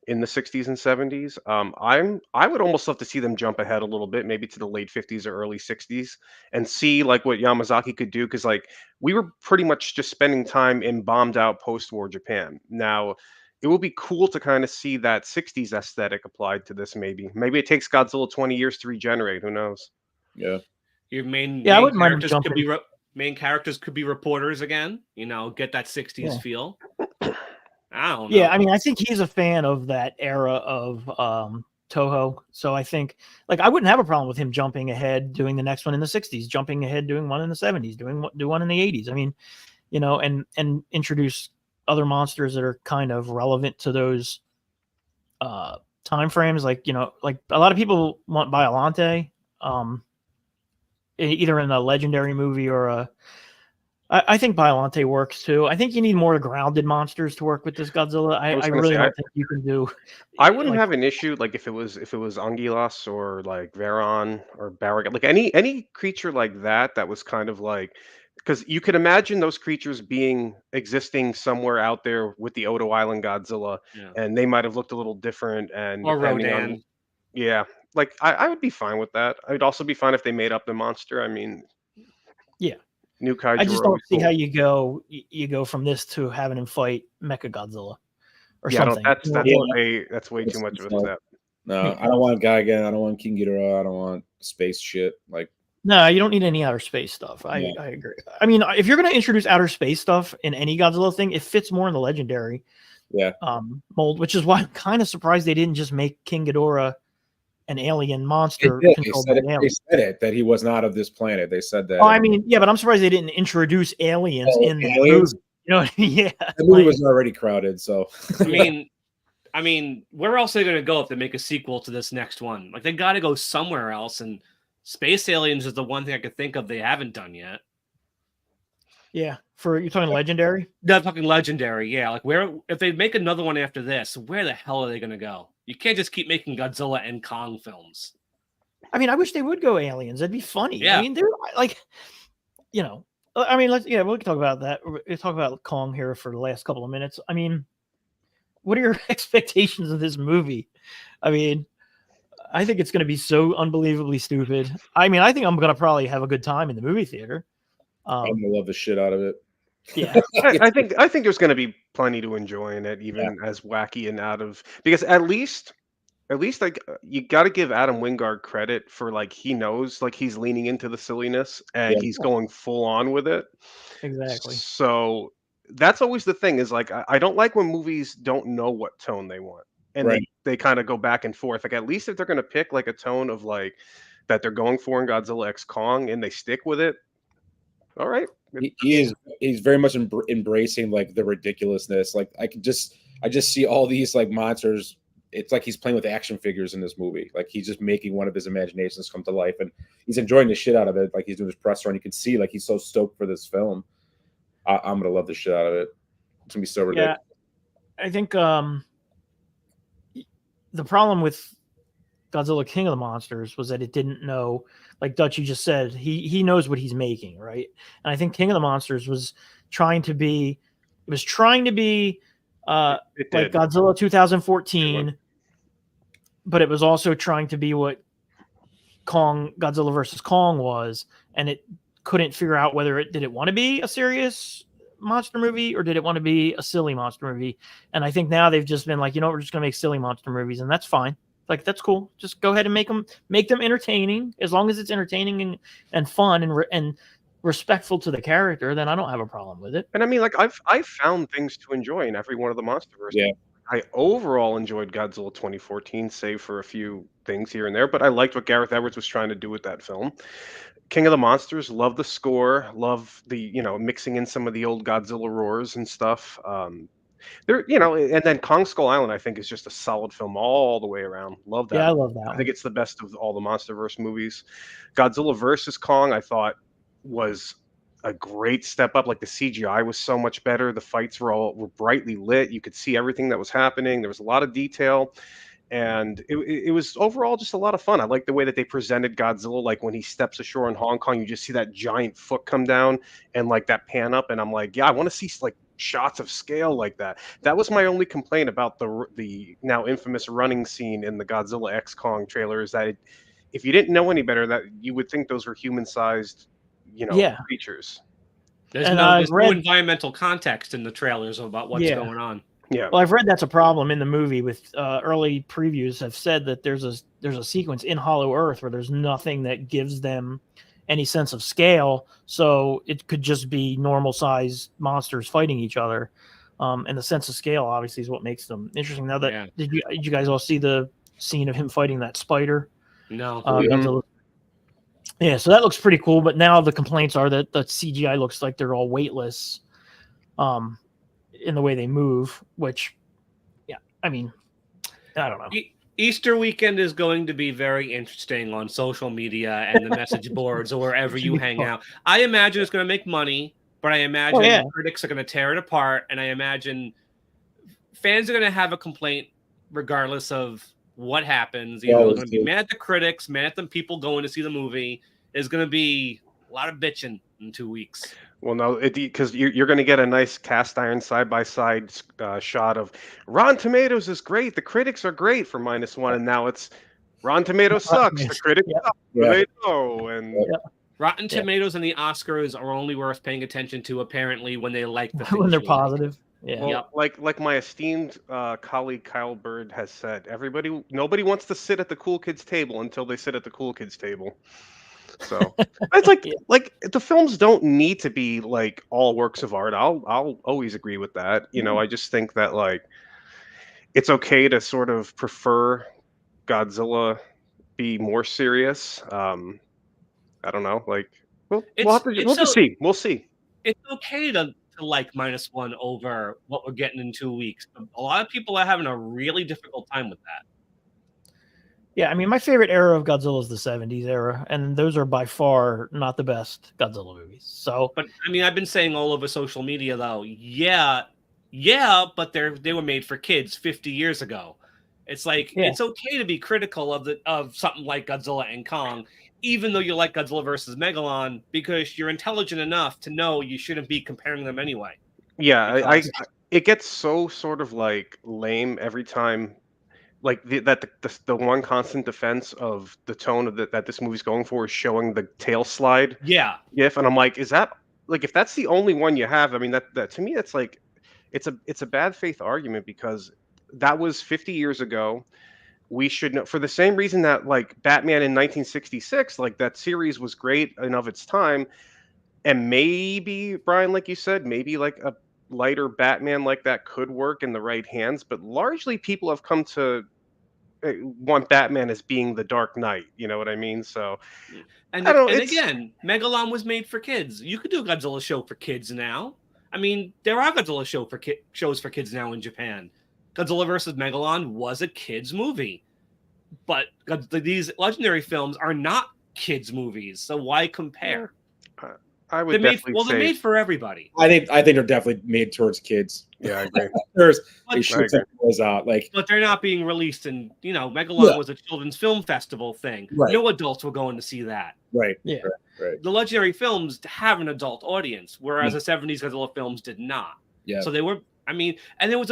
in the 60s and 70s. I would almost love to see them jump ahead a little bit, maybe to the late 50s or early 60s, and see like what Yamazaki could do, because like we were pretty much just spending time in bombed out post-war Japan. Now it would be cool to kind of see that 60s aesthetic applied to this. Maybe it takes Godzilla 20 years to regenerate. Who knows? Yeah. Your main characters could be reporters again, get that 60s feel. I don't know. Yeah, I mean, I think he's a fan of that era of Toho. So I think, like, I wouldn't have a problem with him jumping ahead, doing the next one in the 60s, jumping ahead, doing one in the 70s, do one in the 80s. I mean, and introduce other monsters that are kind of relevant to those time frames. Like, like a lot of people want Biollante, either in a legendary movie or I think Biollante works too. I think you need more grounded monsters to work with this Godzilla. I really don't think you can do. I wouldn't like, have an issue like if it was Anguilas or like Veron or Barragat, like any creature like that was kind of like, because you could imagine those creatures being existing somewhere out there with the Odo Island Godzilla, Yeah. and they might have looked a little different. And Or depending on, Rodan. yeah, like I would be fine with that. I would also be fine if they made up the monster. I mean, yeah, new I kaiju just are don't always see cool. how you go from this to having him fight Mecha Godzilla or Yeah, I don't, something. that's way too much of a fun. step. No, Yeah. I don't want Gigan. I don't want King Ghidorah. I don't want space shit. Like, No, you don't need any outer space stuff. I agree. I mean, if you're going to introduce outer space stuff in any Godzilla thing, it fits more in the legendary yeah, mold, which is why I'm kind of surprised they didn't just make King Ghidorah an alien monster They controlled said by it, an they alien. said it that he was not of this planet. They said that. Oh, I mean, yeah, but I'm surprised they didn't introduce aliens in that aliens? movie. You know, yeah. The movie like- was already crowded, so I mean, where else are they going to go if they make a sequel to this next one? Like, they got to go somewhere else, and Space Aliens is the one thing I could think of they haven't done yet. yeah, you're talking legendary? No, I'm talking legendary, yeah. Like, if they make another one after this, where the hell are they going to go? You can't just keep making Godzilla and Kong films. I mean, I wish they would go aliens. That'd be funny. Yeah. I mean, they're like, I mean, we can talk about that. We'll talk about Kong here for the last couple of minutes. I mean, what are your expectations of this movie? I mean, I think it's going to be so unbelievably stupid. I mean, I think I'm going to probably have a good time in the movie theater. I'm gonna love the shit out of it. Yeah, I think there's going to be plenty to enjoy in it, even as wacky and out of, because at least like you got to give Adam Wingard credit for, like, he knows, like, he's leaning into the silliness and Yeah. he's going full on with it. exactly. So that's always the thing, is like I don't like when movies don't know what tone they want, and Right. they kind of go back and forth. Like, at least if they're going to pick like a tone of like that they're going for in Godzilla X Kong and they stick with it, all right. He's very much embracing like the ridiculousness. Like I just see all these like monsters. It's like he's playing with action figures in this movie. Like he's just making one of his imaginations come to life, and he's enjoying the shit out of it. Like he's doing his press run. You can see like he's so stoked for this film. I'm gonna love the shit out of it. It's gonna be so ridiculous. Yeah, I think the problem with Godzilla King of the Monsters was that it didn't know, like Dutch, you just said, he knows what he's making, right? And I think King of the Monsters was trying to be like Godzilla 2014, but it was also trying to be what Godzilla versus Kong was, and it couldn't figure out whether it want to be a serious monster movie or did it want to be a silly monster movie. And I think now they've just been like, we're just gonna make silly monster movies, and that's fine. Like, that's cool. Just go ahead and make them entertaining. As long as it's entertaining and fun and respectful to the character, then I don't have a problem with it. And I mean, like, I've found things to enjoy in every one of the MonsterVerse. Yeah. I overall enjoyed Godzilla 2014, save for a few things here and there, but I liked what Gareth Edwards was trying to do with that film. King of the Monsters, love the score, love the, mixing in some of the old Godzilla roars and stuff. And then Kong Skull Island, I think, is just a solid film all the way around. Love that. Yeah, I love that. I think it's the best of all the MonsterVerse movies. Godzilla versus Kong, I thought, was a great step up. Like, the CGI was so much better. The fights were brightly lit. You could see everything that was happening. There was a lot of detail. And it was overall just a lot of fun. I like the way that they presented Godzilla. Like, when he steps ashore in Hong Kong, you just see that giant foot come down and like that pan up. And I'm like, yeah, I want to see like shots of scale like that. That was my only complaint about the now infamous running scene in the Godzilla X Kong trailer, is that if you didn't know any better, that you would think those were human-sized, creatures. There's And no environmental context in the trailers about what's going on. Yeah. Well, I've read that's a problem in the movie. With early previews have said that there's a sequence in Hollow Earth where there's nothing that gives them any sense of scale, so it could just be normal sized monsters fighting each other. And the sense of scale obviously is what makes them interesting. Now that did you guys all see the scene of him fighting that spider? No. Yeah, so that looks pretty cool. But now the complaints are that the CGI looks like they're all weightless, in the way they move. Which, I mean, I don't know. Easter weekend is going to be very interesting on social media and the message boards or wherever you hang out. I imagine it's going to make money. but I imagine yeah. the critics are going to tear it apart, and I imagine fans are going to have a complaint regardless of what happens. Either they're always going to be do. mad at the critics, mad at the people going to see the movie. There's going to be a lot of bitching in 2 weeks. Well, no, because you're going to get a nice cast iron side by side shot of Rotten Tomatoes is great. The critics are great for -1, and now it's Rotten Tomatoes sucks. The critics Yep. suck. Yeah. They know, and Yep. Rotten Tomatoes and the Oscars are only worth paying attention to apparently when they like the When they're things you like. positive. Yeah. well, Yep. like my esteemed colleague Kyle Bird has said, nobody wants to sit at the cool kids table until they sit at the cool kids table. So it's like Yeah. like the films don't need to be like all works of art. I'll always agree with that. I just think that like it's okay to sort of prefer Godzilla be more serious. I don't know, like we'll It's so see. We'll see. it's okay to like -1 over what we're getting in 2 weeks. A lot of people are having a really difficult time with that. Yeah, I mean, my favorite era of Godzilla is the 70s era, and those are by far not the best Godzilla movies. So, But I mean, I've been saying all over social media though, yeah, but they were made for kids 50 years ago. It's like Yeah. it's okay to be critical of something like Godzilla and Kong, even though you like Godzilla versus Megalon, because you're intelligent enough to know you shouldn't be comparing them anyway. Yeah, Because it gets so sort of like lame every time. Like the one constant defense of the tone of that this movie's going for is showing the tail slide yeah, gif, and I'm like, is that like if that's the only one you have? I mean, that to me, that's like it's a bad faith argument because that was 50 years ago. We should know for the same reason that like Batman in 1966, like that series was great and of its time, and maybe Brian, like you said, maybe like a lighter Batman like that could work in the right hands, but largely people have come to want Batman as being the Dark Knight. You know what I mean? So and I don't know. and It's again, Megalon was made for kids. You could do a Godzilla show for kids now. I mean, there are Godzilla shows for kids now in Japan. Godzilla versus Megalon was a kids movie, but these legendary films are not kids movies. So why compare? I would definitely They're say made for everybody. I think they're definitely made towards kids. yeah, I agree. They But, shoot some boys out like but they're not being released in, Megalon Yeah. was a children's film festival thing. Right. No adults were going to see that. right. Yeah. Right. The legendary films have an adult audience, whereas the 70s Godzilla films did not. Yeah. So they were, I mean, and there was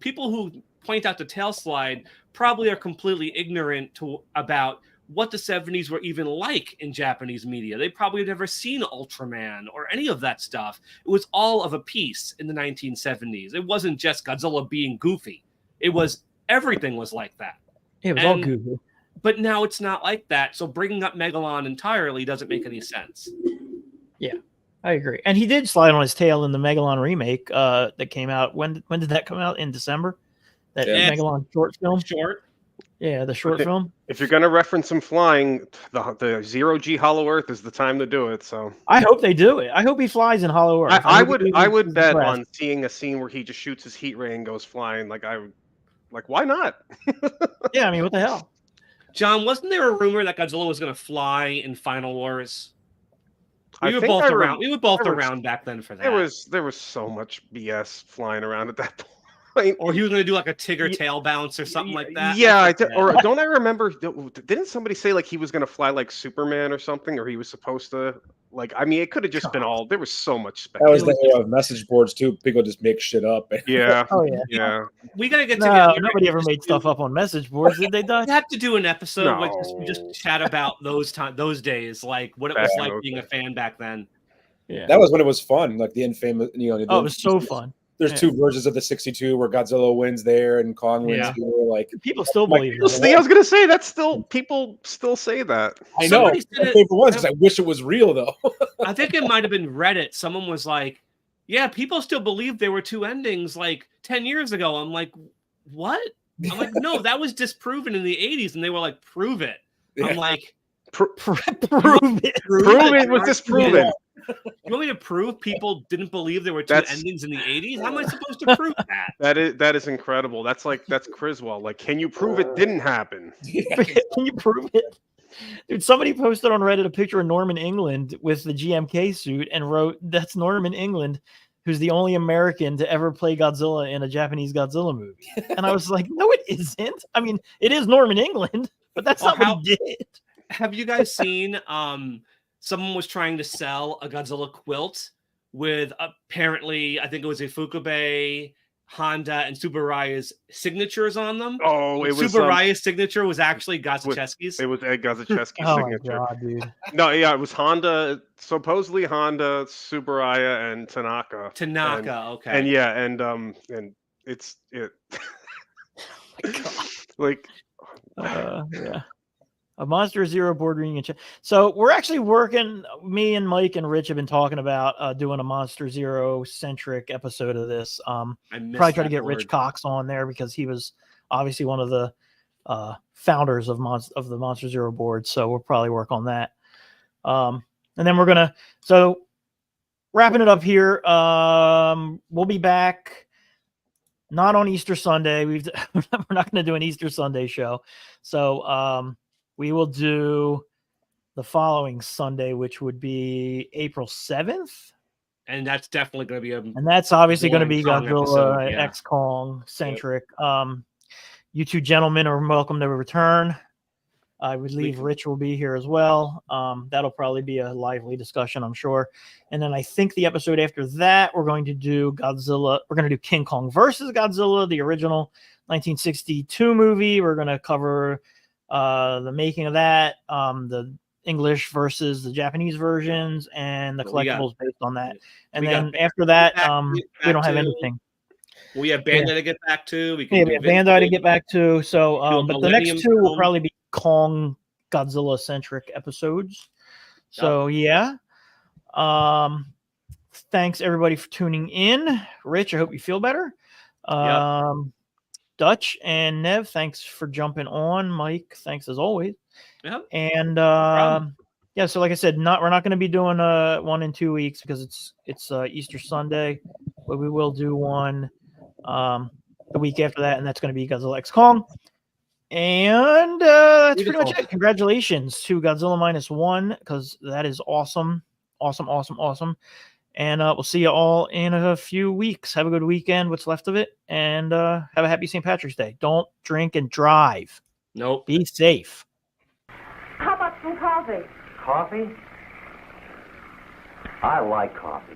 people who point out the tail slide probably are completely ignorant about what the 70s were even like in Japanese media. They probably had never seen Ultraman or any of that stuff. It was all of a piece in the 1970s. It wasn't just Godzilla being goofy. It was everything was like that. it was all And- goofy. But now it's not like that. So bringing up Megalon entirely doesn't make any sense. I agree. And he did slide on his tail in the Megalon remake that came out. When did that come out? In December? That Yeah. Megalon short film? Short. Yeah, the short Okay. film. If you're gonna reference some flying, the zero G Hollow Earth is the time to do it. So I hope they do it. I hope he flies in Hollow Earth. I hope he would is bet impressed. on seeing a scene where he just shoots his heat ray and goes flying. Like why not? Yeah, I mean, what the hell? John, wasn't there a rumor that Godzilla was going to fly in Final Wars? I We were think both I rem- around. We were both there was- around back then for that. there was so much BS flying around at that point. Or he was going to do like a Tigger Ye- tail bounce or something like that. Yeah, forget. or don't I remember? Didn't somebody say like he was gonna fly like Superman or something, or he was supposed to? Like, I mean, it could have just been all. There was so much That was speculation. the era of message boards too. People just make shit up. Yeah, Oh yeah. yeah. We got to get No, together. nobody ever made stuff up on message boards, did they, Doug? We have to do an episode where No. we just chat about those days, like what it was Back in like those being a fan back then. Yeah. That was when it was fun, like the infamous. Oh, it was so fun. There's Yeah. two versions of the '62 where Godzilla wins there and Kong wins Yeah. here. Like People still Like, believe People it. I was gonna say that's still people still say that. I know Somebody my said it- favorite ones because I wish it was real though. I think it might have been Reddit. Someone was like, "Yeah, people still believe there were two endings like 10 years ago." I'm like, "What?" I'm like, "No, that was disproven in the 80s," and they were like, "Prove it." I'm like, Prove it. Prove it was disproven. You want me to prove people didn't believe there were two That's- endings in the 80s? How am I supposed to prove that? That is incredible. That's Criswell. Like, can you prove it didn't happen? Can you prove it? Dude, somebody posted on Reddit a picture of Norman England with the GMK suit and wrote, "That's Norman England, who's the only American to ever play Godzilla in a Japanese Godzilla movie." And I was like, no, it isn't. I mean, it is Norman England, but that's not what he did. Have you guys seen someone was trying to sell a Godzilla quilt with apparently, I think it was a Fukube, Honda, and Tsuburaya's signatures on them? Oh, it was Tsuburaya's signature was actually Gazacheski's. It was Ed Gazacheski's Oh my signature. God, dude. No, yeah, it was Honda, supposedly Honda, Tsuburaya, and Tanaka. Okay. And yeah, and it's it. Like, Yeah. A Monster Zero board reading. So we're actually working. Me and Mike and Rich have been talking about doing a Monster Zero centric episode of this. Probably try to get Rich Cox on there because he was obviously one of the founders of the Monster Zero board. So we'll probably work on that. And then we're gonna wrapping it up here. We'll be back. Not on Easter Sunday. We're not going to do an Easter Sunday show. So we will do the following Sunday, which would be April 7th. And that's definitely going to be and that's obviously going to be Godzilla yeah. X Kong centric. You two gentlemen are welcome to return. I would believe Rich will be here as well. That'll probably be a lively discussion, I'm sure. And then I think the episode after that, we're going to do Godzilla. We're going to do King Kong versus Godzilla, the original 1962 movie. We're going to cover the making of that, the English versus the Japanese versions, and the collectibles based on that. And then after that, we don't have anything. We have Bandai to get back to. We have Bandai to get back to. So, but the next two will probably be Kong Godzilla centric episodes. So yeah. Thanks everybody for tuning in. Rich, I hope you feel better. Dutch and Nev, thanks for jumping on. Mike, thanks as always. Yep. And yeah, so like I said, we're not going to be doing one in 2 weeks because it's Easter Sunday, but we will do one the week after that, and that's going to be Godzilla X Kong. And that's pretty much it. Congratulations to Godzilla -1 because that is awesome. Awesome. And we'll see you all in a few weeks. Have a good weekend, what's left of it, and have a happy St. Patrick's Day. Don't drink and drive. Nope. Be safe. How about some coffee? Coffee? I like coffee.